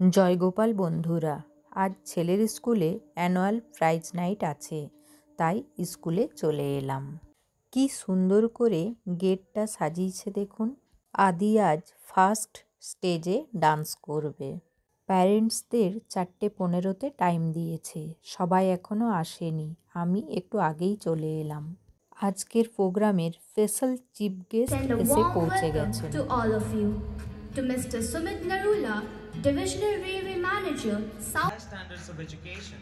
জয়গোপাল বন্ধুরা, আজ ছেলের স্কুলে অ্যানুয়াল প্রাইজ নাইট আছে, তাই স্কুলে চলে এলাম। কি সুন্দর করে গেটটা সাজিয়েছে দেখুন। আদি আজ ফার্স্ট স্টেজে ডান্স করবে। প্যারেন্টসদের 4:15-তে টাইম দিয়েছে, সবাই এখনও আসেনি, আমি একটু আগেই চলে এলাম। আজকের প্রোগ্রামের স্পেশাল চিফ গেস্ট এসে পৌঁছে গেছেন। To Mr. Sumit Narula, Divisional Railway Manager, South. Standards of education.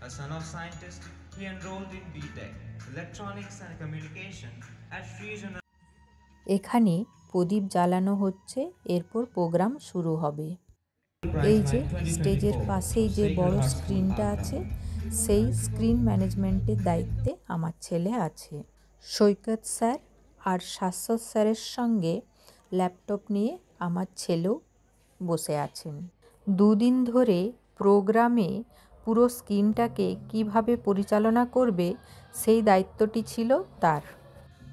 A son of scientist, he enrolled in BTech, Electronics and Communication at Regional. এখানে প্রদীপ জ্বালানো হচ্ছে, এরপর প্রোগ্রাম শুরু হবে। এই যে স্টেজের পাশেই যে বড় স্ক্রিনটা আছে, সেই স্ক্রিন ম্যানেজমেন্টের দায়িত্বে আমার ছেলে আছে। সৈকত স্যার আর শাশ্বত স্যারের সঙ্গে ল্যাপটপ নিয়ে আমার ছেলেও বসে আছেন। দুদিন ধরে প্রোগ্রামে পুরো স্ক্রিনটাকে কিভাবে পরিচালনা করবে সেই দায়িত্বটি ছিল তার।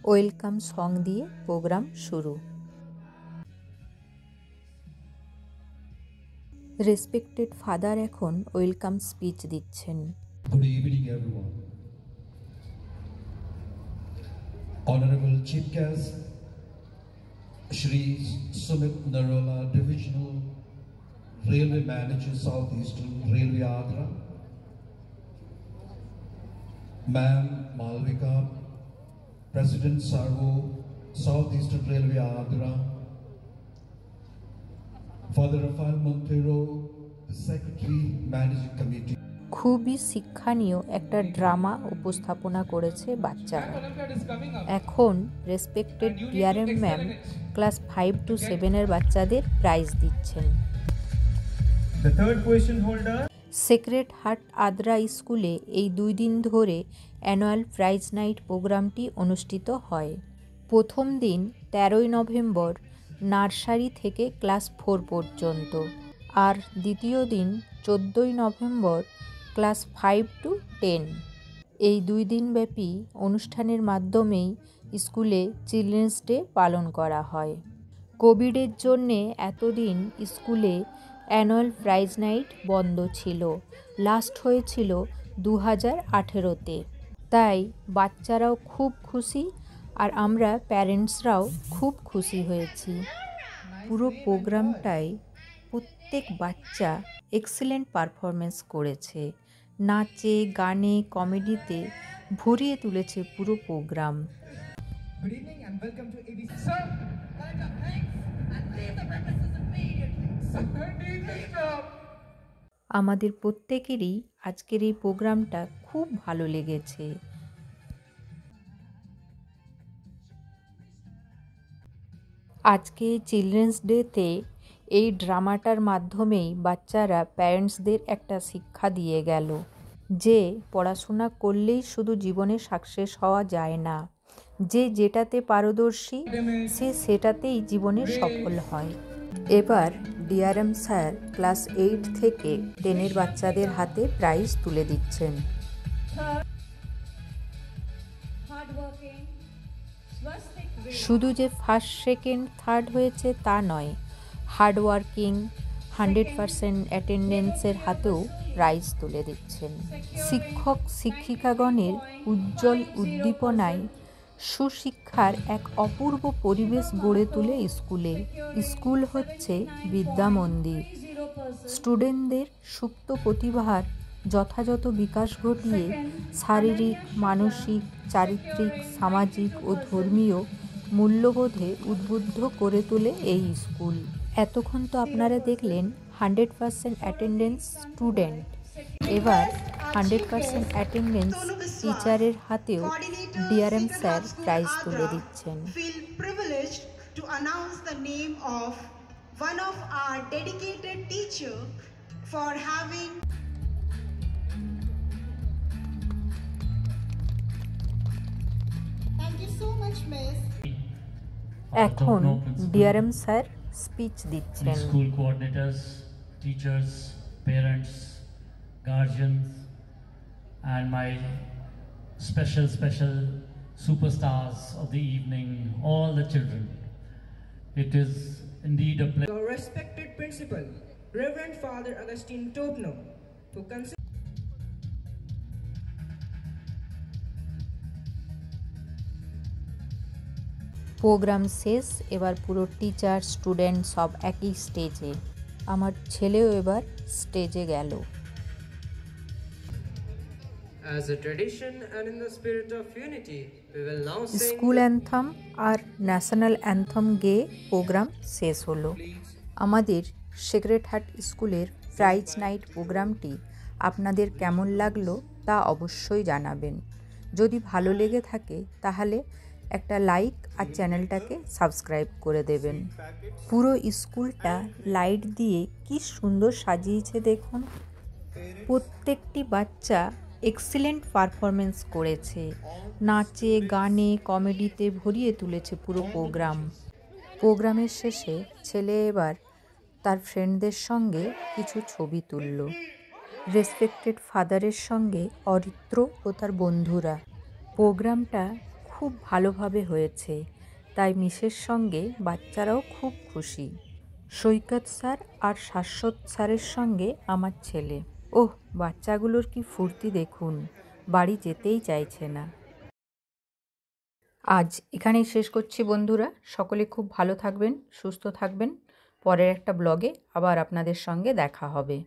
ওয়েলকাম সং দিয়ে প্রোগ্রাম শুরু। রেসপেক্টেড ফাদার এখন ওয়েলকাম স্পিচ দিচ্ছেন। Good evening, everyone. Honorable Chief Guest, Shri Sumit Narula, Divisional Railway Manager, Southeastern Railway Agra, Ma'am Malvika, President Sarvo, Southeastern Railway Agra, Father Rafael Montero, the Secretary, Managing Committee. খুবই শিক্ষণীয় একটা drama উপস্থাপনা করেছে বাচ্চারা। এখন respected DRM ma'am class 5 to 7 বাচ্চাদের prize দিচ্ছেন। The third position holder. Sacred heart Adra স্কুলে এই 2 দিন ধরে অ্যানুয়াল প্রাইজ নাইট প্রোগ্রামটি অনুষ্ঠিত হয়। প্রথম দিন 13 নভেম্বর নার্সারি থেকে ক্লাস 4 পর্যন্ত, আর দ্বিতীয় দিন 14 নভেম্বর ক্লাস 5 to 10। এই 2 দিনব্যাপী অনুষ্ঠানের মাধ্যমেই স্কুলে চিলড্রেন্স ডে পালন করা হয়। কোভিডের জন্যে এতদিন স্কুলে অ্যানুয়াল প্রাইজ নাইট বন্ধ ছিল, লাস্ট হয়েছিল 2018-তে। তাই বাচ্চারাও খুব খুশি আর আমরা প্যারেন্টসরাও খুব খুশি হয়েছি। পুরো প্রোগ্রামটাই প্রত্যেক বাচ্চা এক্সেলেন্ট পারফরমেন্স করেছে, নাচে গানে কমেডিতে ভরিয়ে তুলেছে পুরো programme. Good evening and welcome to ABC. Sir, collect up thanks and leave the premises immediately. Sir, need to stop. আমাদের প্রত্যেকেরই আজকের এই প্রোগ্রামটা খুব ভালো লেগেছে। আজকে চিলড্রেন্স ডেতে এই ড্রামাটার মাধ্যমেই বাচ্চারা প্যারেন্টসদের একটা শিক্ষা দিয়ে গেল যে পড়াশোনা করলেই শুধু জীবনে সাকসেস হওয়া যায় না, যে যেটাতে পারদর্শী সে সেটাতেই জীবনে সফল হয়। এবার ডিআরএম স্যার ক্লাস 8 থেকে 10 বাচ্চাদের হাতে প্রাইজ তুলে দিচ্ছেন। শুধু যে ফার্স্ট সেকেন্ড থার্ড হয়েছে তা নয়, হার্ডওয়ার্কিং 100% অ্যাটেন্ডেন্সের হাতেও প্রাইজ তুলে দিচ্ছেন। শিক্ষক শিক্ষিকাগণের উজ্জ্বল উদ্দীপনায় সুশিক্ষার এক অপূর্ব পরিবেশ গড়ে তোলে স্কুলে। স্কুল হচ্ছে বিদ্যা মন্দির। স্টুডেন্টদের সুপ্ত প্রতিভার যথাযথ বিকাশ ঘটিয়ে শারীরিক, মানসিক, চারিত্রিক, সামাজিক ও ধর্মীয় মূল্যবোধে উদ্বুদ্ধ করে তোলে এই স্কুল। এতক্ষণ তো আপনারা দেখলেন 100% অ্যাটেন্ডেন্স স্টুডেন্ট, এবার 100% অ্যাটেন্ডেন্স টিচারের হাতেও ডিআরএম স্যার প্রাইজ তুলে দিচ্ছেন। Feel privileged to announce the name of one of our dedicated teacher for having. Thank you so much, Miss. এখন ডিআরএম স্যার স্পিচ দিচ্ছেন। School coordinators, teachers, parents, guardians, and my special superstars of the evening, all the children. It is indeed a pleasure. Your respected principal, Reverend Father Augustine Topno, who considers programme শেষ। এবার পুরো teacher student সব একই স্টেজে। আমার ছেলেও এবার স্টেজে গেল। As a tradition and in the spirit of unity, we will now sing school anthem আর ন্যাশনাল অ্যান্থম গেয়ে প্রোগ্রাম শেষ হলো। আমাদের সেক্রেড হার্ট স্কুলের প্রাইজ নাইট প্রোগ্রামটি আপনাদের কেমন লাগলো তা অবশ্যই জানাবেন। যদি ভালো লেগে থাকে তাহলে একটা লাইক আর চ্যানেলটাকে সাবস্ক্রাইব করে দেবেন। পুরো স্কুলটা লাইট দিয়ে কি সুন্দর সাজিয়েছে দেখুন। প্রত্যেকটি বাচ্চা এক্সিলেন্ট পারফরমেন্স করেছে, নাচে গানে কমেডিতে ভরিয়ে তুলেছে পুরো প্রোগ্রাম। প্রোগ্রামের শেষে ছেলে এবার তার ফ্রেন্ডদের সঙ্গে কিছু ছবি তুলল। রেসপেক্টেড ফাদারের সঙ্গে অরিত্র ও তার বন্ধুরা। প্রোগ্রামটা খুব ভালোভাবে হয়েছে, তাই মিসের সঙ্গে বাচ্চারাও খুব খুশি। সৈকত স্যার আর শাশ্বত স্যারের সঙ্গে আমার ছেলে। ওহ, বাচ্চাগুলোর কি ফুর্তি দেখুন, বাড়ি যেতেই চাইছে না। আজ এখানেই শেষ করছি বন্ধুরা। সকলে খুব ভালো থাকবেন, সুস্থ থাকবেন। পরের একটা ব্লগে আবার আপনাদের সঙ্গে দেখা হবে।